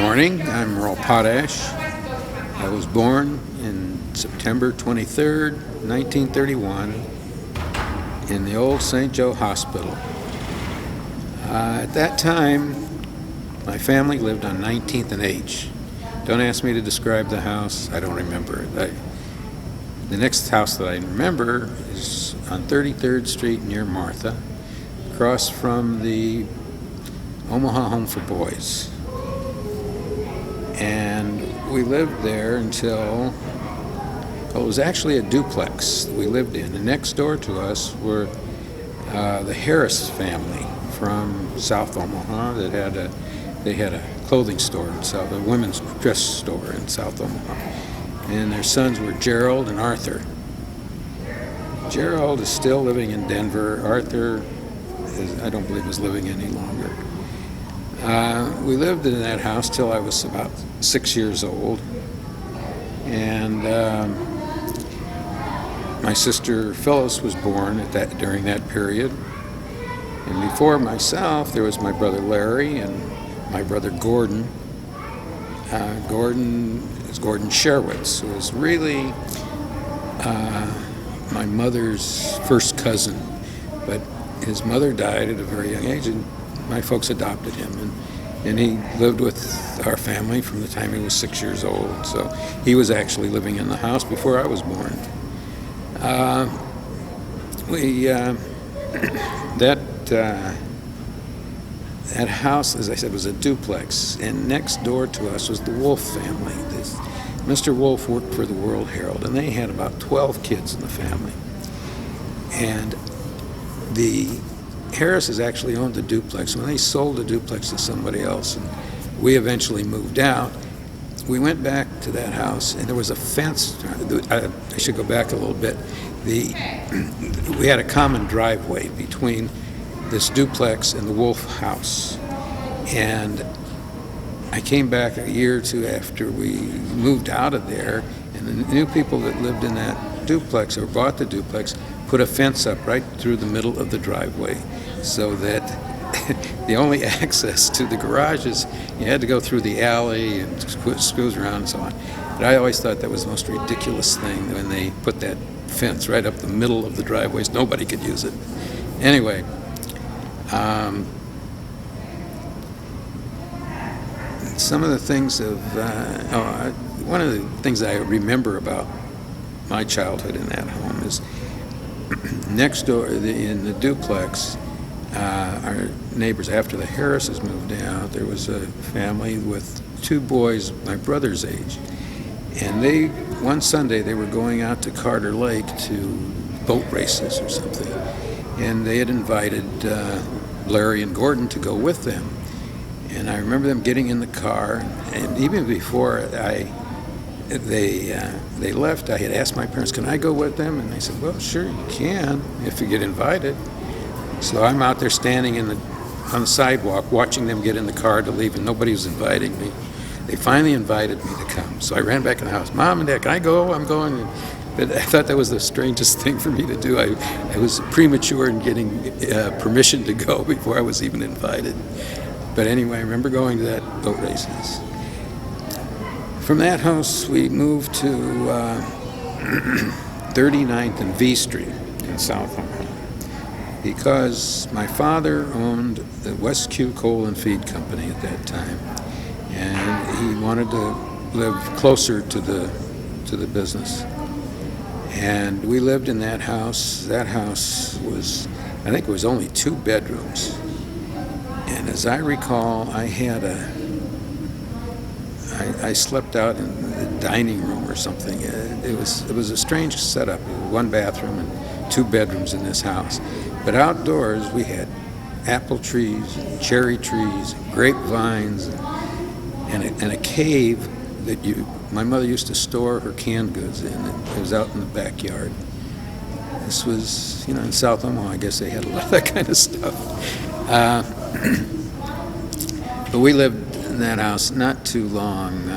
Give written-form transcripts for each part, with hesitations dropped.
morning. I'm Merle Potash. I was born in September 23rd, 1931, in the old St. Joe Hospital. At that time, my family lived on 19th and H. Don't ask me to describe the house. I don't remember it. The next house that I remember is on 33rd Street near Martha, across from the Omaha Home for Boys. And we lived there until, it was actually a duplex that we lived in. And next door to us were the Harris family from South Omaha they had a clothing store in South, a women's dress store in South Omaha. And their sons were Gerald and Arthur. Gerald is still living in Denver. Arthur I don't believe is living any longer. We lived in that house till I was about 6 years old, and my sister Phyllis was born during that period. And before myself, there was my brother Larry and my brother Gordon. Gordon is Gordon Sherwitz, who was really my mother's first cousin, but his mother died at a very young age, and my folks adopted him, and he lived with our family from the time he was 6 years old. So he was actually living in the house before I was born. That house, as I said, was a duplex, and next door to us was the Wolf family. Mr. Wolf worked for the World Herald, and they had about 12 kids in the family. And the Harris's actually owned the duplex. When they sold the duplex to somebody else, and we eventually moved out, we went back to that house, and there was a fence. I should go back a little bit. We had a common driveway between this duplex and the Wolf house. And I came back a year or two after we moved out of there, and the new people that lived in that duplex or bought the duplex put a fence up right through the middle of the driveway, so that the only access to the garages, you had to go through the alley and squeeze around and so on. But I always thought that was the most ridiculous thing when they put that fence right up the middle of the driveways. Nobody could use it. Anyway, some of the things one of the things I remember about my childhood in that home is next door in the duplex, our neighbors, after the Harrises moved out, there was a family with two boys my brother's age, and one Sunday they were going out to Carter Lake to boat races or something, and they had invited Larry and Gordon to go with them. And I remember them getting in the car, and even before they left, I had asked my parents, can I go with them? And they said, well, sure, you can if you get invited. So I'm out there standing on the sidewalk watching them get in the car to leave, and nobody was inviting me. They finally invited me to come. So I ran back in the house. Mom and Dad, can I go? I'm going. But I thought that was the strangest thing for me to do. I was premature in getting permission to go before I was even invited. But anyway, I remember going to that boat races. From that house, we moved to 39th and V Street in South Omaha, because my father owned the West Q Coal and Feed Company at that time, and he wanted to live closer to the business. And we lived in that house. That house I think it was only 2 bedrooms. And as I recall, I slept out in the dining room or something. It was a strange setup. 1 bathroom and 2 bedrooms in this house. But outdoors we had apple trees, and cherry trees, and grapevines, and a cave that my mother used to store her canned goods in. It was out in the backyard. This was, in South Omaha, I guess they had a lot of that kind of stuff. But we lived in that house not too long.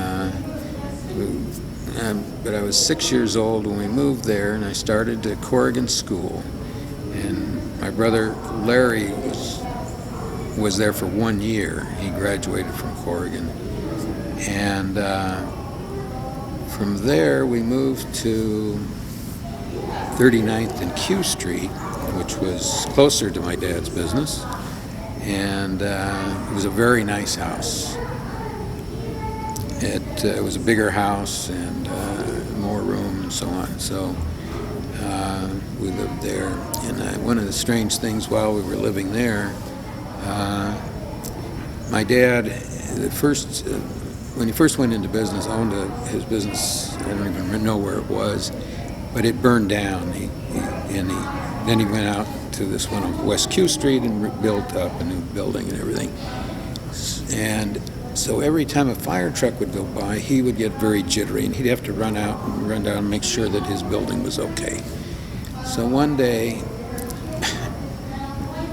But I was 6 years old when we moved there, and I started at Corrigan School. And my brother Larry was there for 1 year. He graduated from Corrigan. And from there, we moved to 39th and Q Street, which was closer to my dad's business. And it was a very nice house. It was a bigger house and more room and so on. So we lived there. And one of the strange things while we were living there, my dad, when he first went into business, owned his business. I don't even know where it was, but it burned down. Then he went out to this one on West Q Street and built up a new building and everything. And so every time a fire truck would go by, he would get very jittery, and he'd have to run out and run down and make sure that his building was okay. So one day,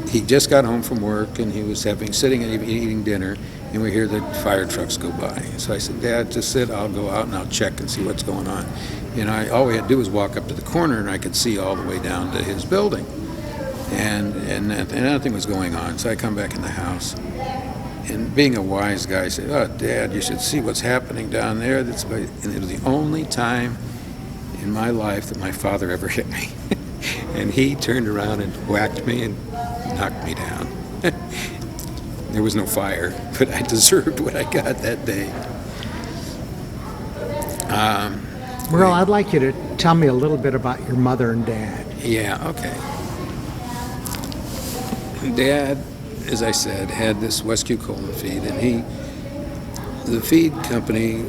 he just got home from work, and he was sitting and eating dinner, and we hear the fire trucks go by. So I said, "Dad, just sit. I'll go out and I'll check and see what's going on." All we had to do was walk up to the corner, and I could see all the way down to his building, and nothing was going on. So I come back in the house, and being a wise guy, I said, "Oh, Dad, you should see what's happening down there." And it was the only time in my life that my father ever hit me. And he turned around and whacked me and knocked me down. There was no fire, but I deserved what I got that day. Merle, I'd like you to tell me a little bit about your mother and dad. Yeah, okay. Dad, as I said, had this Westview Coal and Feed, and the feed company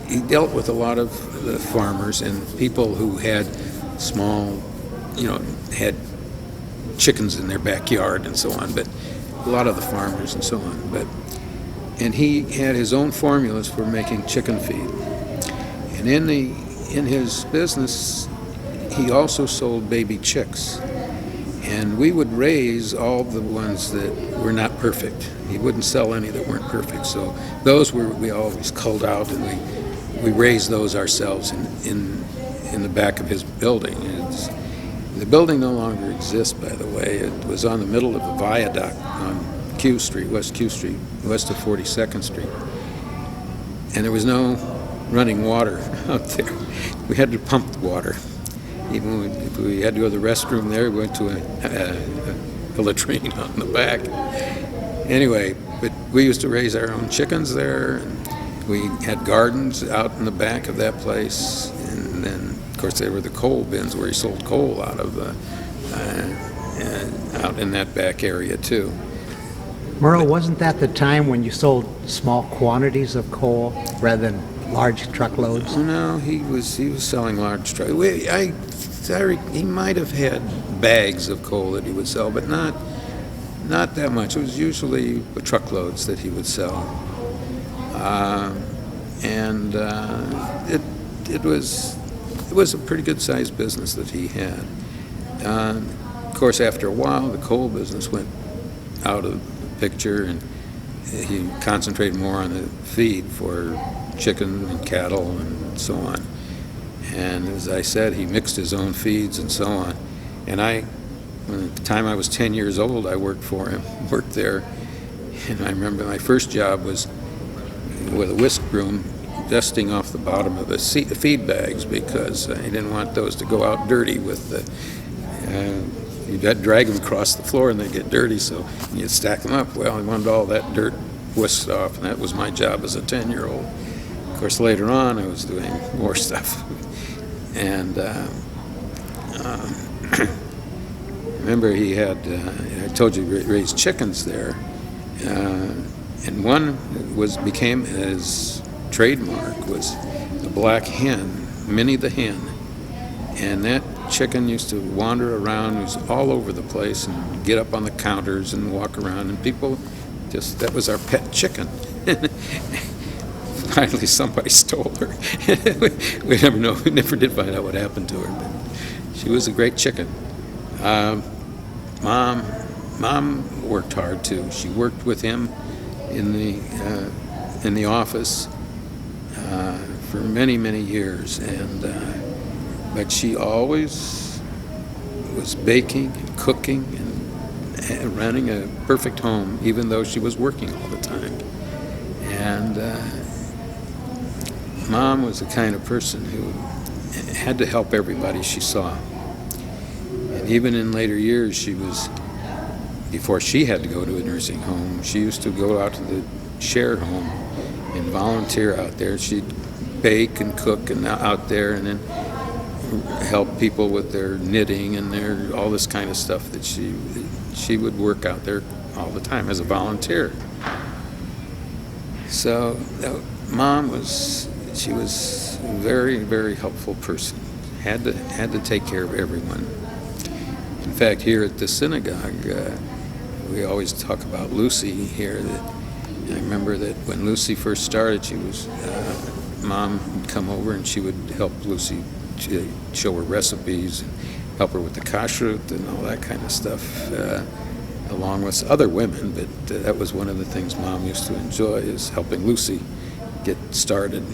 he dealt with a lot of the farmers and people who had small, had chickens in their backyard and so on, but a lot of the farmers and so on. And he had his own formulas for making chicken feed. And in his business, he also sold baby chicks. And we would raise all the ones that were not perfect. He wouldn't sell any that weren't perfect. So those we always culled out, and we raised those ourselves in the back of his building. The building no longer exists, by the way. It was on the middle of a viaduct on Q Street, West Q Street, west of 42nd Street. And there was no running water out there. We had to pump the water. Even if we had to go to the restroom there, we went to a latrine on the back. Anyway, but we used to raise our own chickens there. And we had gardens out in the back of that place. And then, of course, there were the coal bins where he sold coal out of out in that back area, too. Merle, wasn't that the time when you sold small quantities of coal rather than large truckloads? No, he was selling large trucks. He might have had bags of coal that he would sell, but not that much. It was usually truckloads that he would sell, it was a pretty good sized business that he had. Of course, after a while, the coal business went out of the picture, and he concentrated more on the feed for chicken and cattle and so on. And as I said, he mixed his own feeds and so on. And at the time I was 10 years old, I worked for him, worked there. And I remember my first job was with a whisk broom dusting off the bottom of the feed bags, because I didn't want those to go out dirty with you'd have to drag them across the floor and they'd get dirty, so you'd stack them up. Well, I wanted all that dirt whisked off, and that was my job as a 10-year-old. Of course, later on, I was doing more stuff. And remember, he had, I told you, raised chickens there. And one became his trademark was the black hen, Minnie the hen. And that chicken used to wander around, it was all over the place, and get up on the counters and walk around, and people that was our pet chicken. Finally, somebody stole her. We never did find out what happened to her, but she was a great chicken. Mom worked hard too. She worked with him in the office for many, many years, but she always was baking and cooking and running a perfect home, even though she was working all the time. And Mom was the kind of person who had to help everybody she saw. And even in later years, before she had to go to a nursing home, she used to go out to the share home and volunteer out there. She'd bake and cook and out there, and then help people with their knitting and all this kind of stuff that she would work out there all the time as a volunteer. So Mom was a very, very helpful person. Had to take care of everyone. In fact, here at the synagogue, we always talk about Lucy here. I remember that when Lucy first started, Mom would come over and she would help Lucy to show her recipes and help her with the kashrut and all that kind of stuff, along with other women. But that was one of the things Mom used to enjoy, is helping Lucy get started.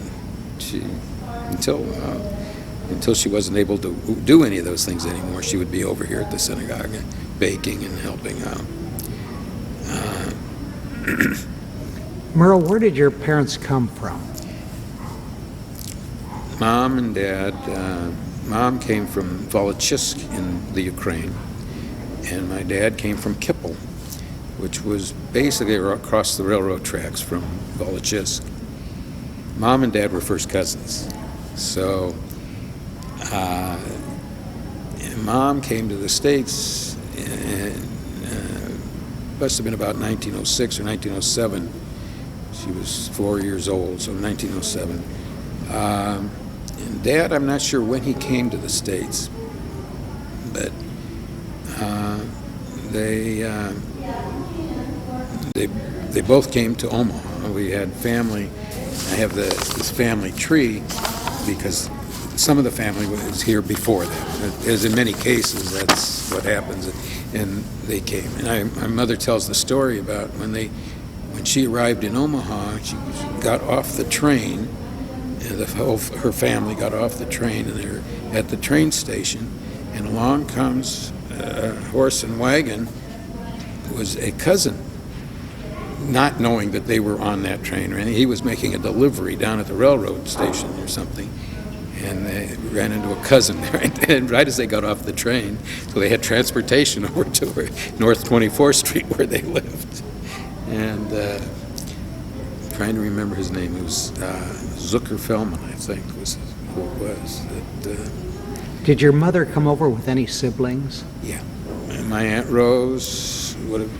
Until she wasn't able to do any of those things anymore, she would be over here at the synagogue baking and helping out. Merle, where did your parents come from? Mom and Dad. Mom came from Volochysk in the Ukraine, and my dad came from Kippel, which was basically across the railroad tracks from Volochysk. Mom and Dad were first cousins. So Mom came to the States, must have been about 1906 or 1907. She was 4 years old, so 1907. And Dad, I'm not sure when he came to the States, but they both came to Omaha. We had family. I have this family tree because some of the family was here before them. As in many cases, that's what happens. And they came. And my mother tells the story about when she arrived in Omaha, she got off the train, and her family got off the train, and they're at the train station, and along comes a horse and wagon. It was a cousin, not knowing that they were on that train. He was making a delivery down at the railroad station or something, and they ran into a cousin right as they got off the train. So they had transportation over to North 24th Street where they lived. And trying to remember his name. It was Zucker Fellman, I think, was who it was. Did your mother come over with any siblings? Yeah. And my Aunt Rose would have,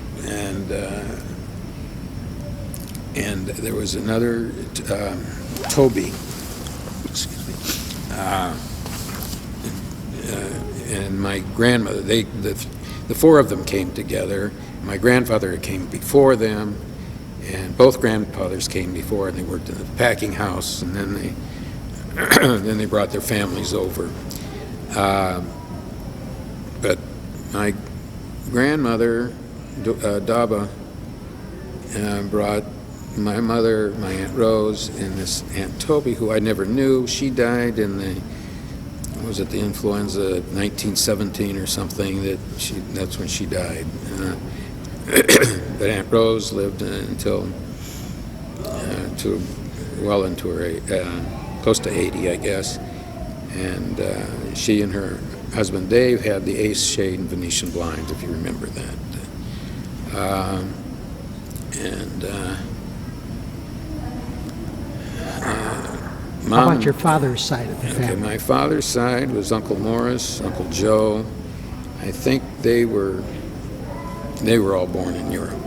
and there was another, Toby, excuse me, and my grandmother. The four of them came together. My grandfather came before them, and both grandfathers came before, and they worked in the packing house, and then they brought their families over. But my grandmother, Daba, brought my mother, my Aunt Rose, and this Aunt Toby, who I never knew. She died in the influenza 1917 or something. That's when she died. But Aunt Rose lived until well into her close to 80, I guess. And she and her husband Dave had the ace shade and Venetian blinds, if you remember that. How about your father's side of the family? Okay, my father's side was Uncle Morris, Uncle Joe. I think they were all born in Europe.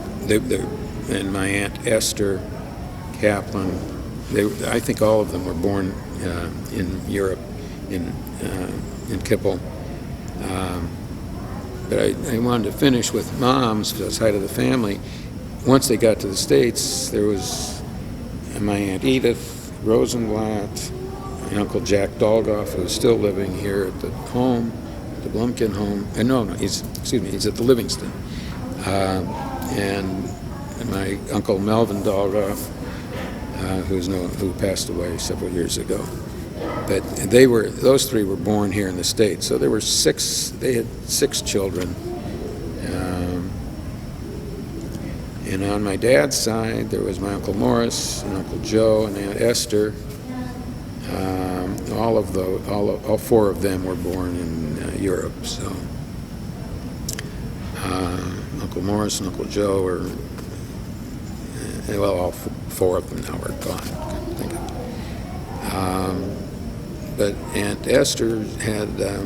And my Aunt Esther Kaplan, I think all of them were born in Europe, in Kippel. But I wanted to finish with Mom's side of the family. Once they got to the States, there was my Aunt Edith Rosenblatt, my Uncle Jack Dolgoff, who is still living here at the home, the Blumkin home. He's at the Livingston. And my Uncle Melvin Dolgoff, who passed away several years ago. But those three were born here in the States. So they had 6 children. And on my dad's side, there was my Uncle Morris and Uncle Joe and Aunt Esther. All four of them were born in Europe. So Uncle Morris and Uncle Joe were, all four of them now are gone. Think of it. But Aunt Esther had a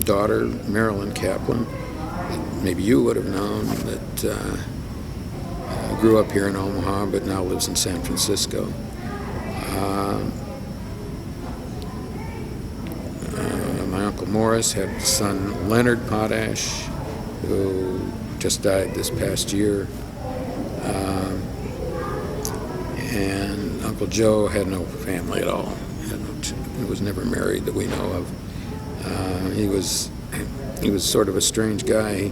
daughter, Merle Kaplan, that maybe you would have known, that grew up here in Omaha but now lives in San Francisco. My Uncle Morris had a son, Leonard Potash, who just died this past year. And Uncle Joe had no family at all. He was never married that we know of. He was sort of a strange guy.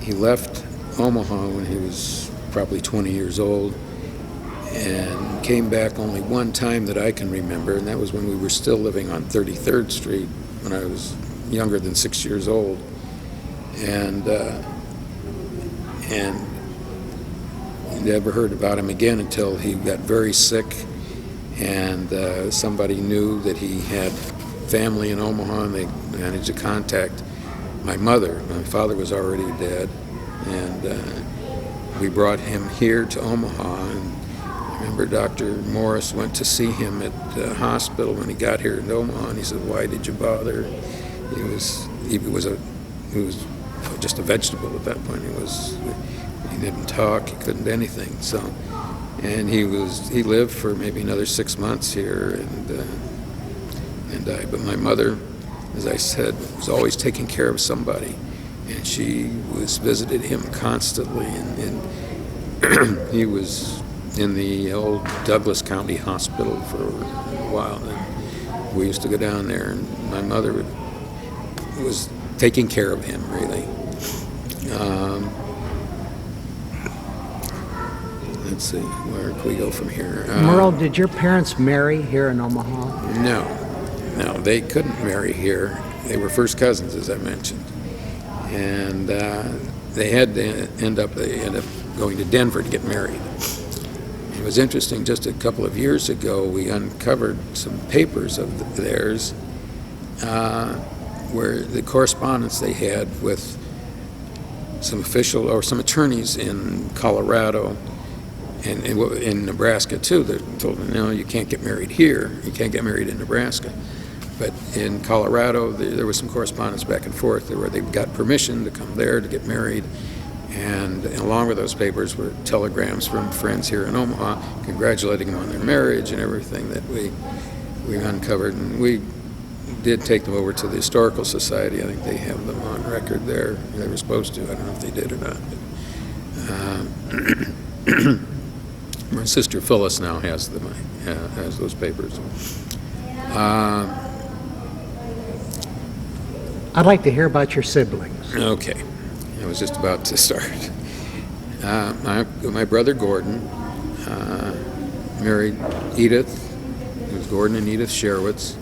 He left Omaha when he was probably 20 years old and came back only one time that I can remember, and that was when we were still living on 33rd Street when I was younger than 6 years old. And never heard about him again until he got very sick, and somebody knew that he had family in Omaha, and they managed to contact my mother. My father was already dead, and we brought him here to Omaha. And I remember Dr. Morris went to see him at the hospital when he got here in Omaha, and he said, "Why did you bother?" He was just a vegetable at that point. He didn't talk, he couldn't do anything. So, and he lived for maybe another 6 months here and died. But my mother, as I said, was always taking care of somebody, and she visited him constantly, and he was in the old Douglas County Hospital for a while, and we used to go down there, and my mother was taking care of him, really. Let's see, where can we go from here? Merle, did your parents marry here in Omaha? No, they couldn't marry here. They were first cousins, as I mentioned, and they ended up going to Denver to get married. It was interesting. Just a couple of years ago, we uncovered some papers of theirs where the correspondence they had with some official or some attorneys in Colorado and in Nebraska too, that told them, no, you can't get married here. You can't get married in Nebraska. But in Colorado, there was some correspondence back and forth where they got permission to come there to get married. And along with those papers were telegrams from friends here in Omaha congratulating them on their marriage and everything that we uncovered. And we did take them over to the Historical Society. I think they have them on record there. They were supposed to. I don't know if they did or not. But, my sister Phyllis now has those papers. I'd like to hear about your siblings. Okay. I was just about to start. My brother Gordon married Edith. It was Gordon and Edith Sherwitz.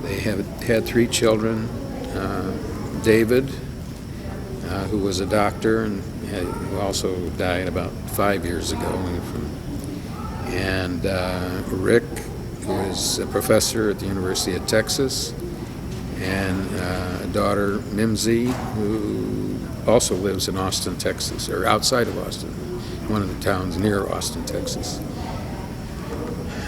They had 3 children. David, who was a doctor and who also died about 5 years ago. And Rick, who is a professor at the University of Texas, and a daughter, Mimsy, who also lives in Austin, Texas, or outside of Austin, one of the towns near Austin, Texas.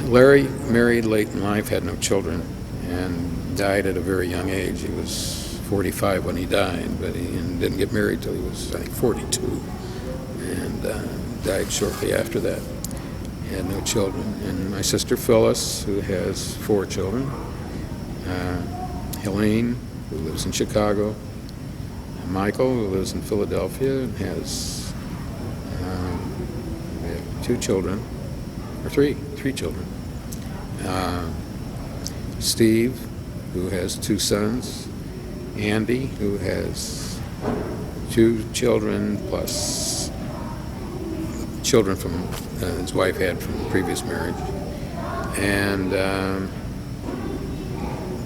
Larry married late in life, had no children, and died at a very young age. He was 45 when he died, but he didn't get married till he was, I think, 42, and died shortly after that. He had no children. And my sister Phyllis, who has 4 children, Helene, who lives in Chicago, Michael, who lives in Philadelphia and has 2 children, or three children. Steve, who has 2 sons, Andy, who has 2 children plus children from his wife had from the previous marriage. And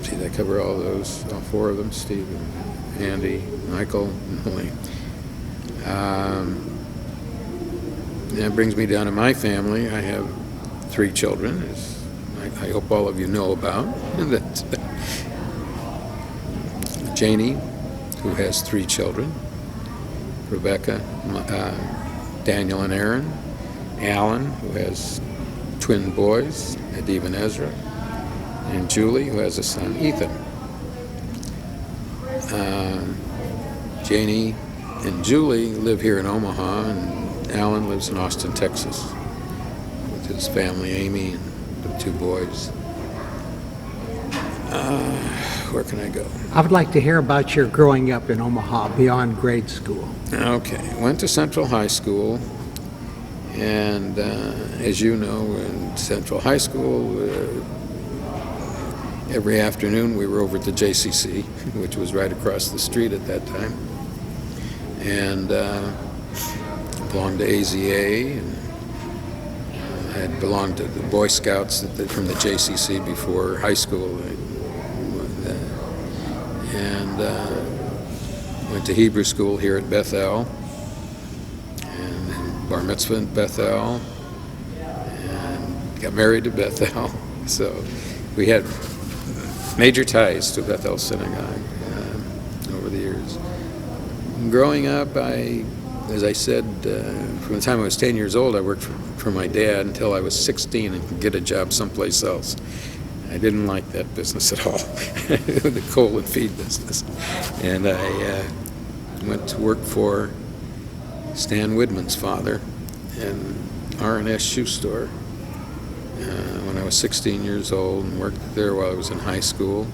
did I cover all those, all 4 of them? Steve and Andy, Michael, and Helene. that brings me down to my family. I have 3 children, as I hope all of you know about. That Janie, who has 3 children, Rebecca, Daniel and Aaron, Alan, who has twin boys, Adib and Ezra, and Julie, who has a son, Ethan. Janie and Julie live here in Omaha, and Alan lives in Austin, Texas, with his family, Amy, and the 2 boys. Where can I go? I would like to hear about your growing up in Omaha beyond grade school. Okay, went to Central High School, and as you know, in Central High School, every afternoon we were over at the JCC, which was right across the street at that time, and belonged to AZA, and I had belonged to the Boy Scouts from the JCC before high school, and went to Hebrew school here at Bethel, and then bar mitzvah in Bethel, and got married to Bethel. So we had major ties to Bethel Synagogue over the years. Growing up, as I said, from the time I was 10 years old, I worked for my dad until I was 16 and could get a job someplace else. I didn't like that business at all, the coal and feed business. And I went to work for Stan Widman's father in R&S shoe store when I was 16 years old, and worked there while I was in high school.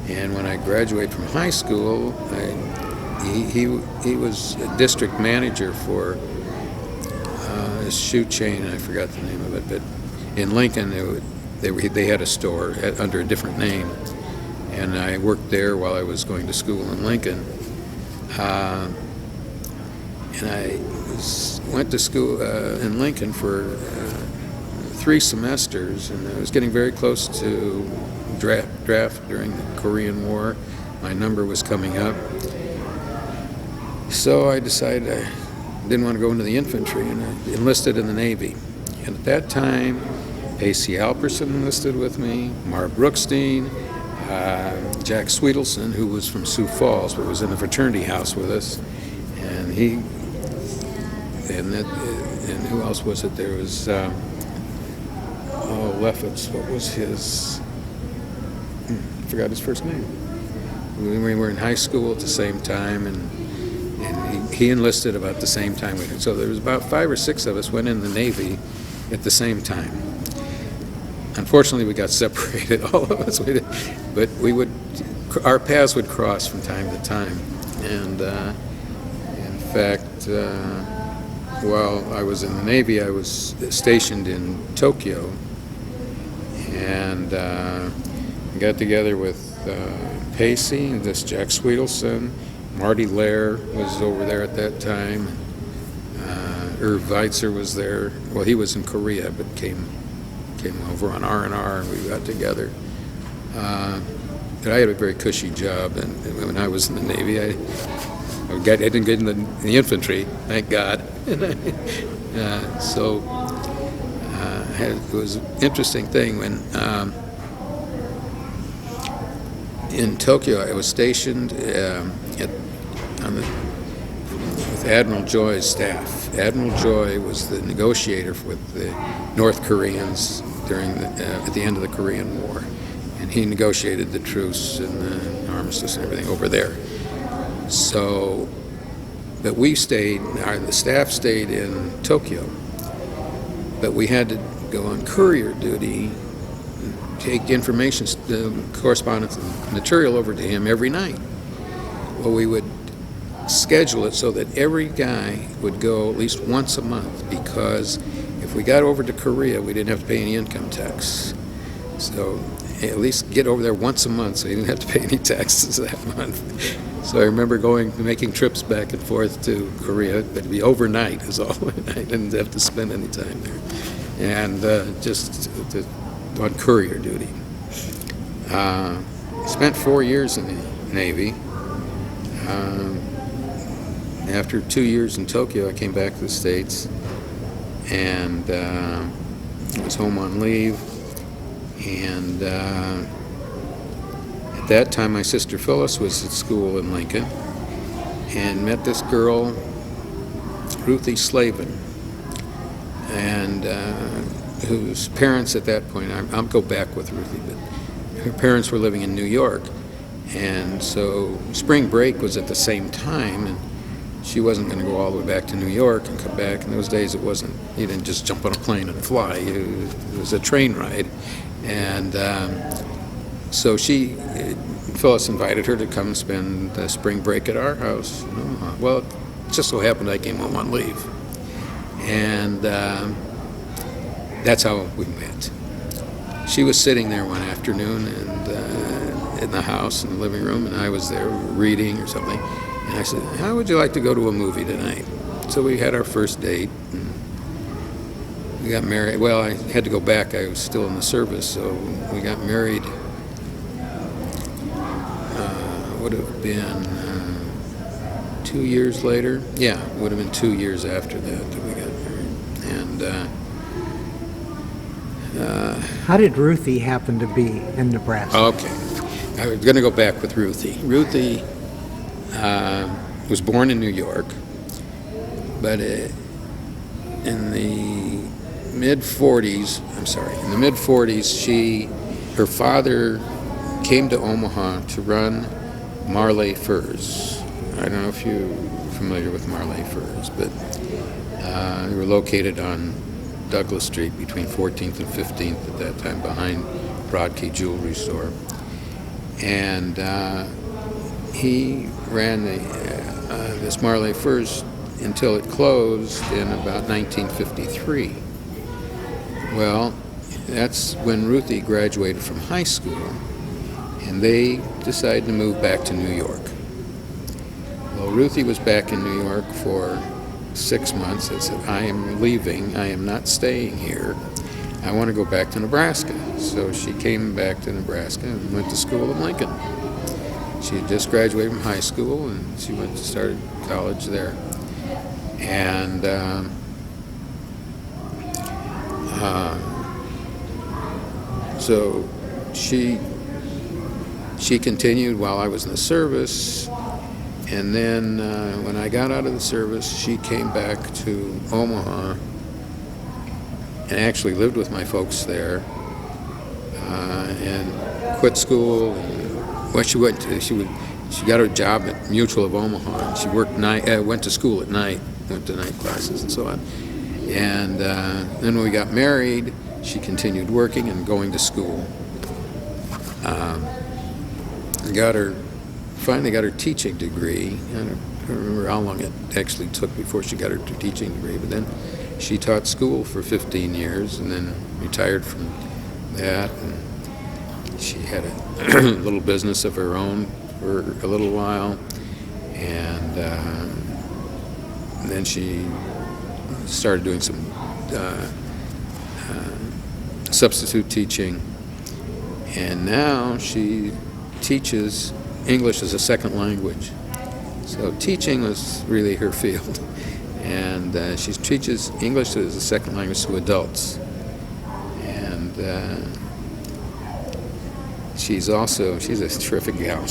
And when I graduated from high school, he was a district manager for a shoe chain, and I forgot the name of it, but in Lincoln they had a store under a different name, and I worked there while I was going to school in Lincoln. And I went to school in Lincoln for 3 semesters, and I was getting very close to draft during the Korean War. My number was coming up. So I decided I didn't want to go into the infantry, and I enlisted in the Navy. And at that time, A.C. Alperson enlisted with me, Marv Brookstein, Jack Sweetelson, who was from Sioux Falls but was in the fraternity house with us, and and who else was it? There was Leffitz. What was his? I forgot his first name. We were in high school at the same time, and he enlisted about the same time we did. So there was about 5 or 6 of us went in the Navy at the same time. Unfortunately, we got separated, all of us. But our paths would cross from time to time. And in fact, while I was in the Navy, I was stationed in Tokyo, and got together with Pacey, this Jack Sweetelson, Marty Lair was over there at that time. Irv Weitzer was there. Well, he was in Korea, but came over on R&R, and we got together. But I had a very cushy job, and when I was in the Navy, I didn't get in the infantry, thank God. So it was an interesting thing when in Tokyo I was stationed with Admiral Joy's staff. Admiral Joy was the negotiator with the North Koreans at the end of the Korean War, and he negotiated the truce and the armistice and everything over there. So, but the staff stayed in Tokyo, but we had to go on courier duty, take information, correspondence, and material over to him every night. Well, we would schedule it so that every guy would go at least once a month, because if we got over to Korea, we didn't have to pay any income tax. So at least get over there once a month so you didn't have to pay any taxes that month. So I remember making trips back and forth to Korea, but it'd be overnight is all. I didn't have to spend any time there. And just on courier duty. Spent 4 years in the Navy. After 2 years in Tokyo, I came back to the States and was home on leave. And at that time, my sister Phyllis was at school in Lincoln and met this girl, Ruthie Slavin, and whose parents at that point, I'll go back with Ruthie, but her parents were living in New York. And so spring break was at the same time, and she wasn't going to go all the way back to New York and come back. In those days, you didn't just jump on a plane and fly. It was a train ride. And so Phyllis invited her to come spend the spring break at our house. Well, it just so happened I came home on leave. And that's how we met. She was sitting there one afternoon and in the house, in the living room, and I was there reading or something. And I said, how would you like to go to a movie tonight? So we had our first date. And we got married. Well, I had to go back. I was still in the service, so we got married. Would have been 2 years later. Yeah, it would have been 2 years after that we got married. And How did Ruthie happen to be in Nebraska? okay. I was going to go back with Ruthie. Ruthie was born in New York, but in the mid-40s, her father came to Omaha to run Merle furs. I don't know if you're familiar with Merle furs, but they were located on Douglas Street between 14th and 15th at that time, behind Broadkey Jewelry Store. And he ran this Merle Furs until it closed in about 1953. Well, that's when Ruthie graduated from high school, and they decided to move back to New York. Well, Ruthie was back in New York for 6 months. I said, I am leaving. I am not staying here. I want to go back to Nebraska. So she came back to Nebraska and went to school in Lincoln. She had just graduated from high school, and she started college there. And so she continued while I was in the service. And then when I got out of the service, she came back to Omaha and actually lived with my folks there, and quit school. Well, she got her job at Mutual of Omaha, and she went to school at night, went to night classes and so on. And then when we got married, she continued working and going to school. Finally got her teaching degree. I don't remember how long it actually took before she got her teaching degree, but then she taught school for 15 years and then retired from that. And she had a little business of her own for a little while, and then she started doing some substitute teaching, and now she teaches English as a second language. So teaching was really her field, and she teaches English as a second language to adults. And she's a terrific gal.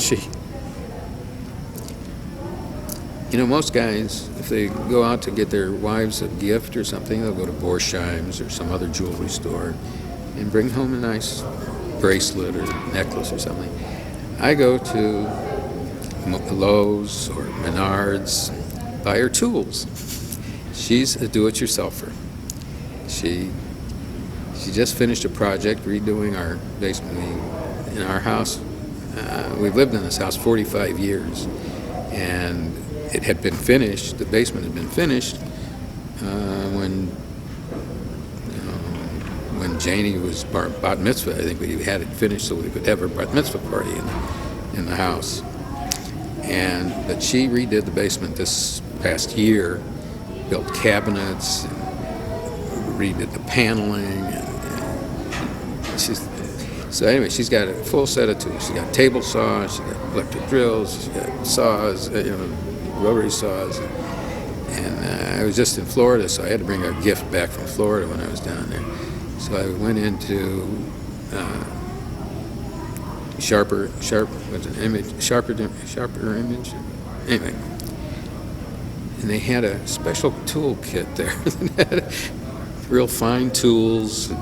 Most guys, if they go out to get their wives a gift or something, they'll go to Borsheim's or some other jewelry store and bring home a nice bracelet or necklace or something. I go to Lowe's or Menards, buy her tools. She's a do-it-yourselfer. She just finished a project redoing our basement in our house. We've lived in this house 45 years, and it had been finished. The basement had been finished when Janie was bat mitzvah. I think we had it finished so we could have her bat mitzvah party in the house. But she redid the basement this past year, built cabinets, and redid the paneling. So anyway, she's got a full set of tools. She's got table saws, she's got electric drills, she's got saws, rotary saws. And I was just in Florida, so I had to bring a gift back from Florida when I was down there. So I went into Sharper Image. Anyway, and they had a special tool kit there that had real fine tools, and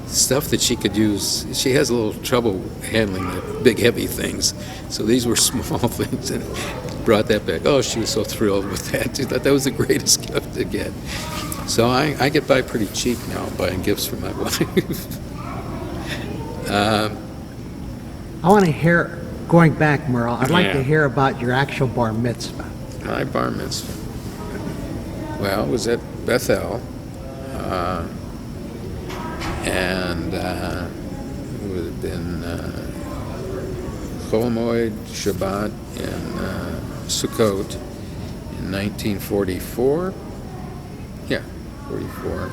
stuff that she could use. She has a little trouble handling the big, heavy things, so these were small things, and brought that back. Oh, she was so thrilled with that. She thought that was the greatest gift to get. So I get by pretty cheap now buying gifts for my wife. I want to hear, going back, Merle, I'd like to hear about your actual bar mitzvah. My bar mitzvah, well, it was at Bethel, and it would have been Chol Hamoed Shabbat in Sukkot in 1944. Yeah, 44.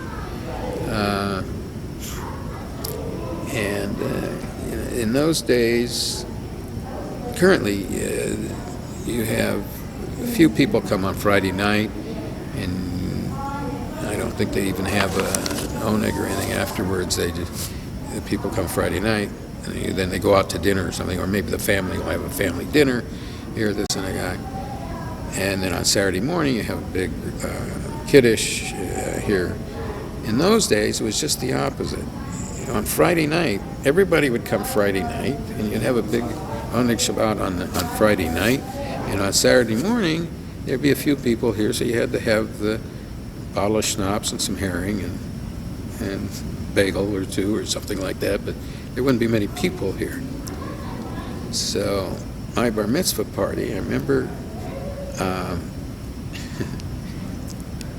In those days, currently, you have a few people come on Friday night, and I don't think they even have an oneg or anything afterwards. The people come Friday night, and then they go out to dinner or something, or maybe the family will have a family dinner here, this and that. And then on Saturday morning, you have a big kiddush here. In those days, it was just the opposite. On Friday night, everybody would come Friday night, and you'd have a big oneg Shabbat on Friday night. And on Saturday morning, there'd be a few people here, so you had to have the bottle of schnapps and some herring and bagel or two or something like that, but there wouldn't be many people here. So my bar mitzvah party, I remember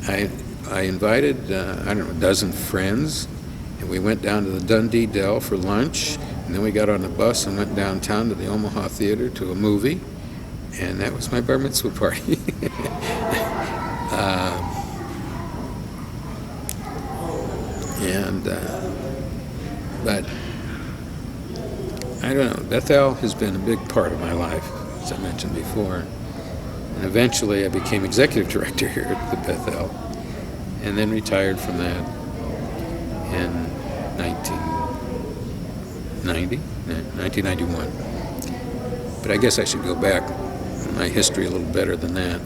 I invited, a dozen friends, and we went down to the Dundee Dell for lunch, and then we got on the bus and went downtown to the Omaha Theater to a movie, and that was my bar mitzvah party. But I don't know, Bethel has been a big part of my life, as I mentioned before. And eventually I became executive director here at the Bethel, and then retired from that in 1991. But I guess I should go back in my history a little better than that.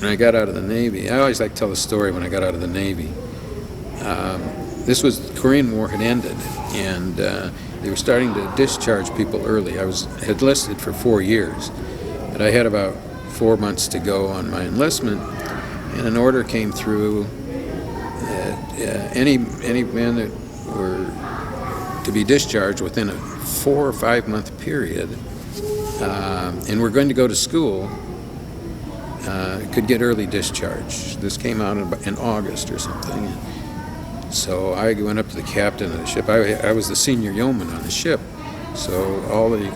When I got out of the Navy, I always like to tell the story when I got out of the Navy. This was, the Korean War had ended, and they were starting to discharge people early. I had enlisted for 4 years, but I had about 4 months to go on my enlistment, and an order came through that any men that were to be discharged within a 4 or 5 month period, and were going to go to school, could get early discharge. This came out in August or something. So I went up to the captain of the ship. I was the senior yeoman on the ship, so all the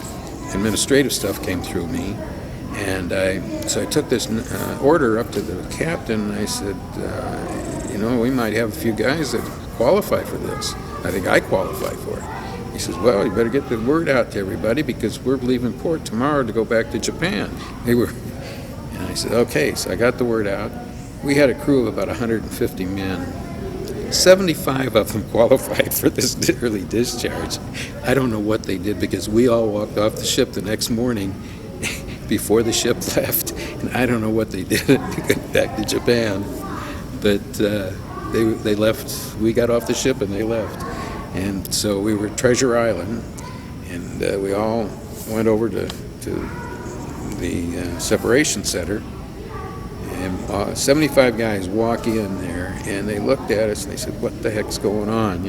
administrative stuff came through me. And so I took this order up to the captain, and I said, we might have a few guys that qualify for this. I think I qualify for it. He says, well, you better get the word out to everybody because we're leaving port tomorrow to go back to Japan. And I said, okay, so I got the word out. We had a crew of about 150 men. 75 of them qualified for this early discharge. I don't know what they did because we all walked off the ship the next morning before the ship left, and I don't know what they did to get back to Japan. But they left. We got off the ship and they left. And so we were at Treasure Island, and we all went over to the separation center. And 75 guys walk in there, and they looked at us and they said, what the heck's going on,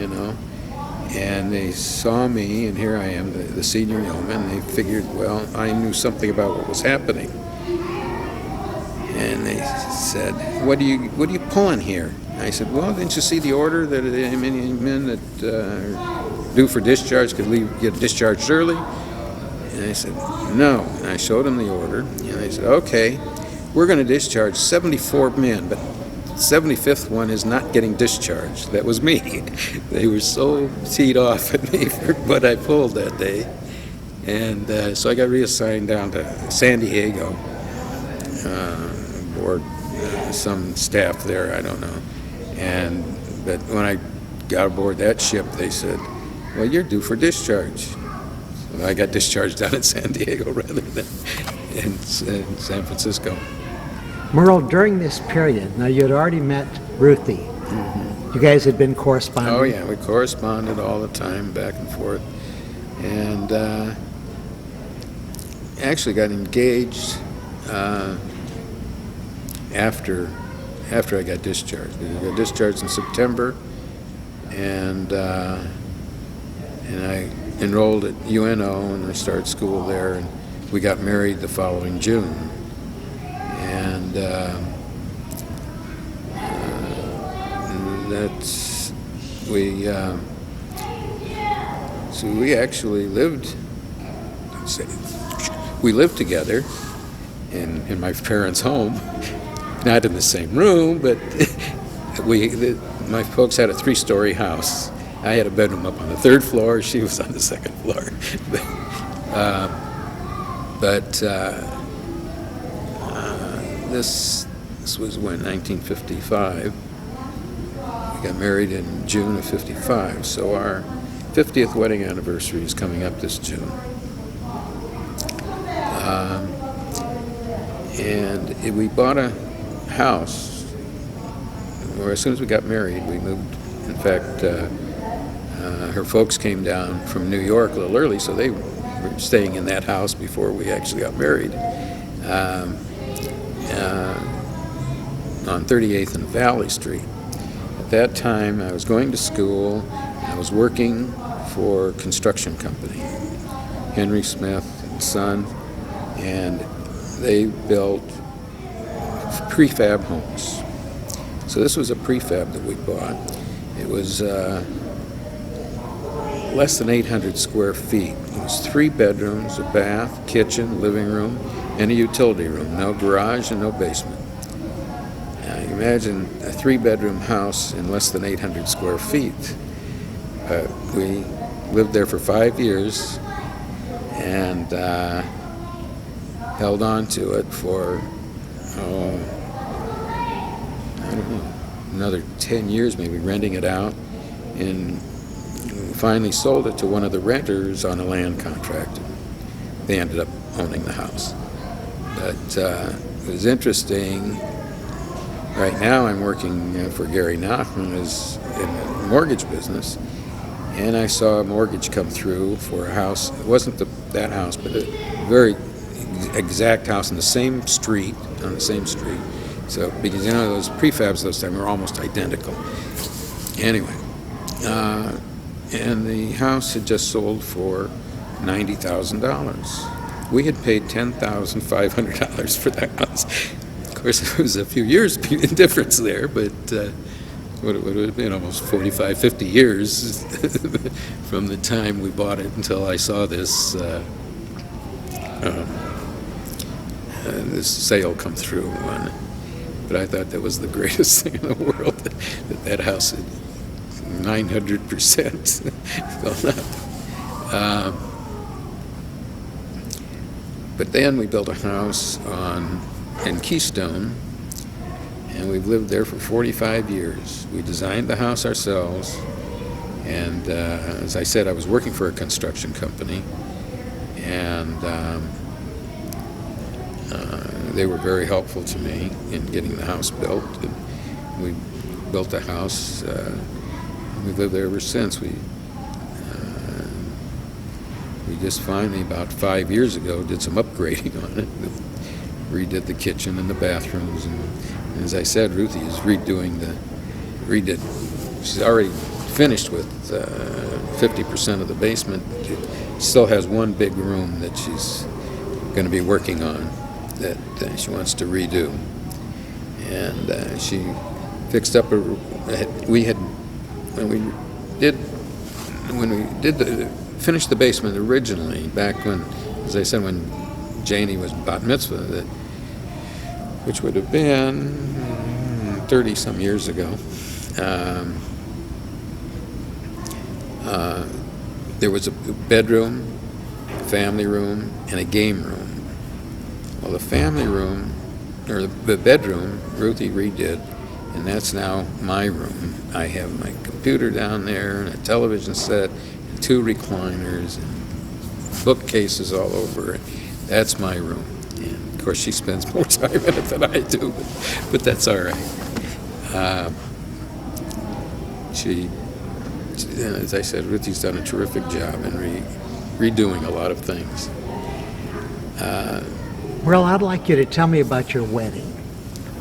And they saw me, and here I am, the senior yeoman, and they figured, well, I knew something about what was happening. And they said, what are you pulling here? And I said, well, didn't you see the order that any men that are due for discharge could get discharged early? And I said, no. And I showed them the order, and they said, okay. We're going to discharge 74 men, but 75th one is not getting discharged. That was me. They were so teed off at me for what I pulled that day. And so I got reassigned down to San Diego. or some staff there, I don't know. But when I got aboard that ship, they said, "Well, you're due for discharge." So I got discharged down in San Diego rather than in San Francisco. Merle, during this period, now you had already met Ruthie. You guys had been corresponding? Oh, yeah, we corresponded all the time, back and forth. And actually got engaged after I got discharged. I got discharged in September, and I enrolled at UNO, and I started school there, and we got married the following June. And that's so we actually lived together in my parents' home, not in the same room, but my folks had a 3-story house. I had a bedroom up on the 3rd floor. She was on the 2nd floor. This was when, 1955. We got married in June of 55, so our 50th wedding anniversary is coming up this June. We bought a house, or as soon as we got married, we moved. In fact, her folks came down from New York a little early, so they were staying in that house before we actually got married. On 38th and Valley Street. At that time, I was going to school. I was working for a construction company, Henry Smith and Son, and they built prefab homes. So this was a prefab that we bought. It was less than 800 square feet. It was 3 bedrooms, a bath, kitchen, living room, and a utility room. No garage and no basement. Imagine a 3-bedroom house in less than 800 square feet. We lived there for 5 years and held on to it for, I don't know, another 10 years, maybe, renting it out, and finally sold it to one of the renters on a land contract. They ended up owning the house. But it was interesting. Right now I'm working for Gary Nachman in the mortgage business, and I saw a mortgage come through for a house. It wasn't that house, but a very exact house on the same street, So, because those prefabs those times were almost identical. Anyway, and the house had just sold for $90,000. We had paid $10,500 for that house. Of course, it was a few years difference there, but what it would have been almost 45, 50 years from the time we bought it until I saw this this sale come through on it. But I thought that was the greatest thing in the world, that house had 900% gone up. But then we built a house in Keystone, and we've lived there for 45 years. We designed the house ourselves, and as I said, I was working for a construction company, and they were very helpful to me in getting the house built. And we built the house, and we've lived there ever since. We just finally, about 5 years ago, did some upgrading on it. Redid the kitchen and the bathrooms, and as I said, Ruthie is she's already finished with 50% of the basement. She still has one big room that she's going to be working on that she wants to redo. And she fixed up finished the basement originally, back when, as I said, when Janie was bat mitzvah, which would have been 30-some years ago. There was a bedroom, a family room, and a game room. Well, the family room or the bedroom, Ruthie redid, and that's now my room. I have my computer down there and a television set and 2 recliners and bookcases all over it. That's my room. And of course, she spends more time in it than I do, but that's all right. As I said, Ruthie's done a terrific job in redoing a lot of things. Merle, I'd like you to tell me about your wedding.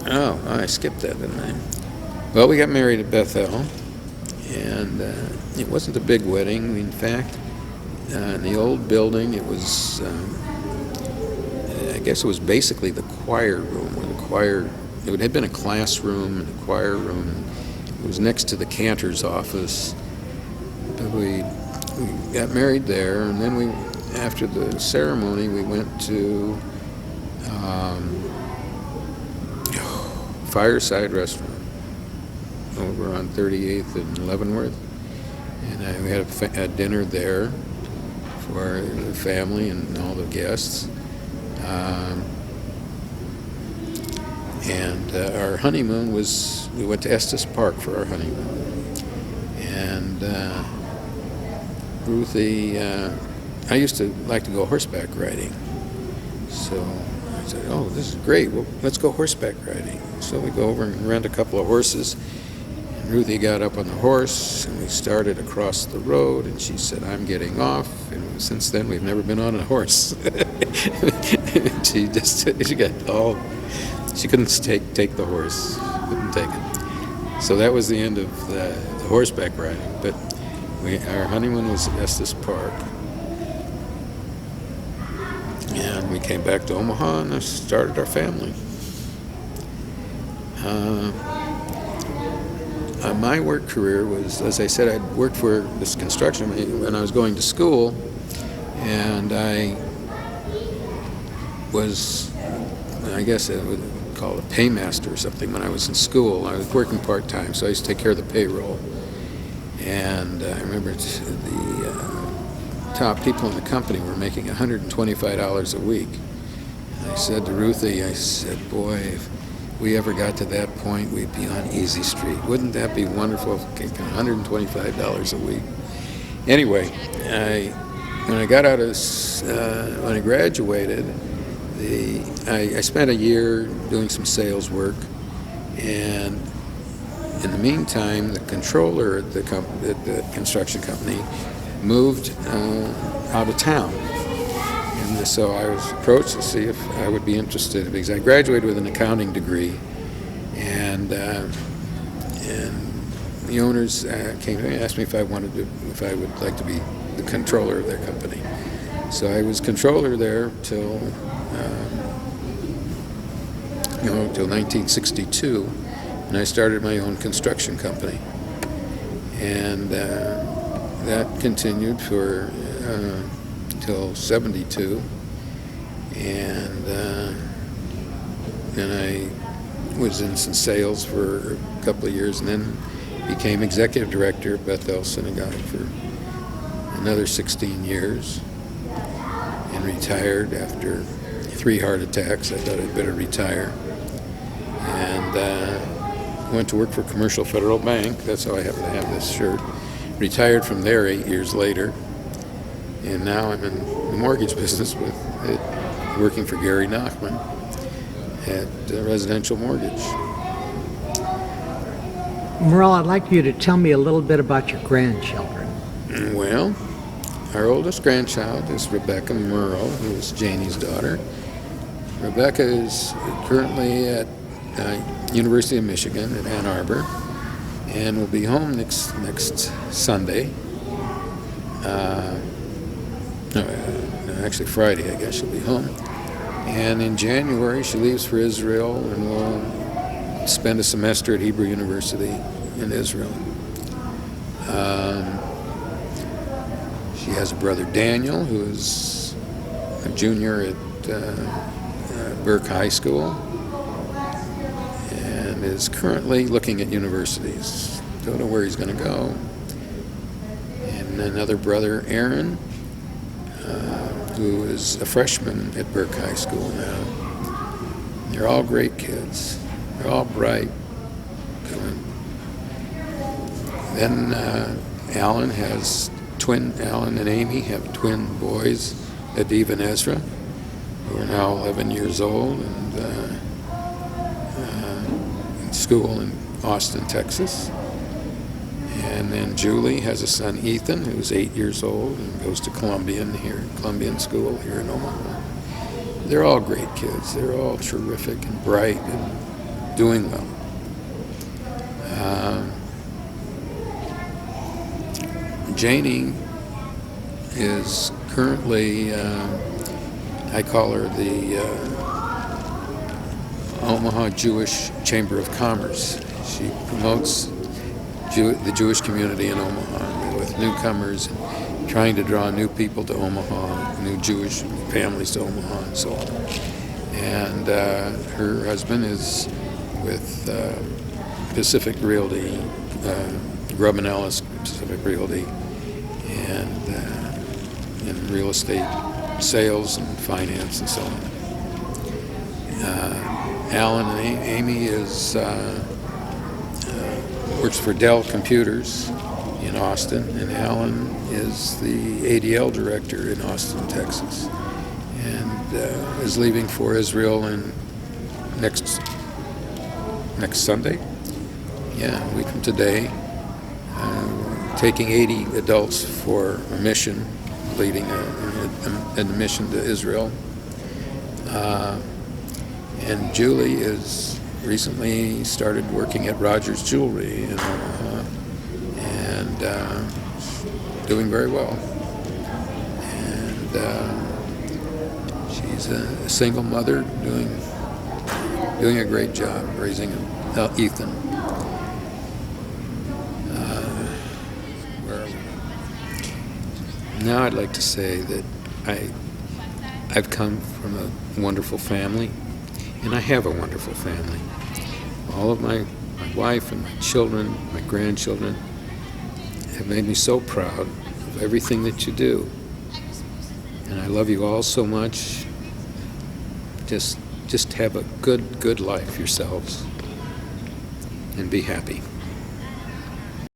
Oh, I skipped that, didn't I? Well, we got married at Bethel, and it wasn't a big wedding. In fact, in the old building, it was, I guess it was basically the choir room, where the choir, it had been a classroom and a choir room. It was next to the cantor's office. But we got married there, and then after the ceremony, we went to Fireside Restaurant over on 38th and Leavenworth, and we had a dinner there for the family and all the guests. And our honeymoon we went to Estes Park for our honeymoon. And Ruthie, I used to like to go horseback riding. So I said, oh, this is great. Well, let's go horseback riding. So we go over and rent a couple of horses. And Ruthie got up on the horse, and we started across the road, and she said, I'm getting off. And since then, we've never been on a horse. She couldn't take the horse, couldn't take it. So that was the end of the horseback riding. But our honeymoon was at Estes Park. And we came back to Omaha and started our family. My work career was, as I said, I'd worked for this construction when I was going to school, and I was, I guess I would call it a paymaster or something when I was in school. I was working part-time, so I used to take care of the payroll. And I remember the top people in the company were making $125 a week. And I said to Ruthie, I said, boy, if we ever got to that point, we'd be on Easy Street. Wouldn't that be wonderful if making $125 a week? Anyway, when I got out of, when I graduated, I spent a year doing some sales work, and in the meantime, the controller at the construction company moved out of town. And so I was approached to see if I would be interested, because I graduated with an accounting degree, and the owners came to me and asked me if I would like to be the controller of their company. So I was controller there till 1962, and I started my own construction company, and that continued for till 72, and then I was in some sales for a couple of years, and then became executive director of Bethel Synagogue for another 16 years, and retired after 3 heart attacks. I thought I'd better retire, and went to work for Commercial Federal Bank. That's how I happen to have this shirt. Retired from there 8 years later, and now I'm in the mortgage business working for Gary Nachman at Residential Mortgage. Merle, I'd like you to tell me a little bit about your grandchildren. Well, our oldest grandchild is Rebecca Merle, who is Janie's daughter. Rebecca is currently at University of Michigan at Ann Arbor, and will be home next Sunday. Actually Friday, I guess she'll be home. And in January, she leaves for Israel and will spend a semester at Hebrew University in Israel. She has a brother, Daniel, who is a junior at Burke High School and is currently looking at universities. Don't know where he's going to go. And another brother, Aaron, who is a freshman at Burke High School now. They're all great kids. They're all bright. Then Alan and Amy have twin boys, Aviv and Ezra, who are now 11 years old and in school in Austin, Texas. And then Julie has a son, Ethan, who's 8 years old and goes to Columbian School here in Omaha. They're all great kids. They're all terrific and bright and doing well. Janie is currently, I call her the Omaha Jewish Chamber of Commerce. She promotes the Jewish community in Omaha with newcomers, and trying to draw new people to Omaha, new Jewish families to Omaha, and so on. And her husband is with Pacific Realty, Grubb & Ellis Pacific Realty, and in real estate sales and finance and so on. Alan and Amy works for Dell Computers in Austin, and Alan is the ADL director in Austin, Texas, and is leaving for Israel next Sunday. Yeah, a week from today. Taking 80 adults for a mission, leading a mission to Israel. And Julie is recently started working at Rogers Jewelry in Omaha, and doing very well. And she's a single mother doing a great job raising Ethan. Now I'd like to say that I've come from a wonderful family, and I have a wonderful family. All of my wife and my children, my grandchildren, have made me so proud of everything that you do. And I love you all so much. Just have a good life yourselves, and be happy.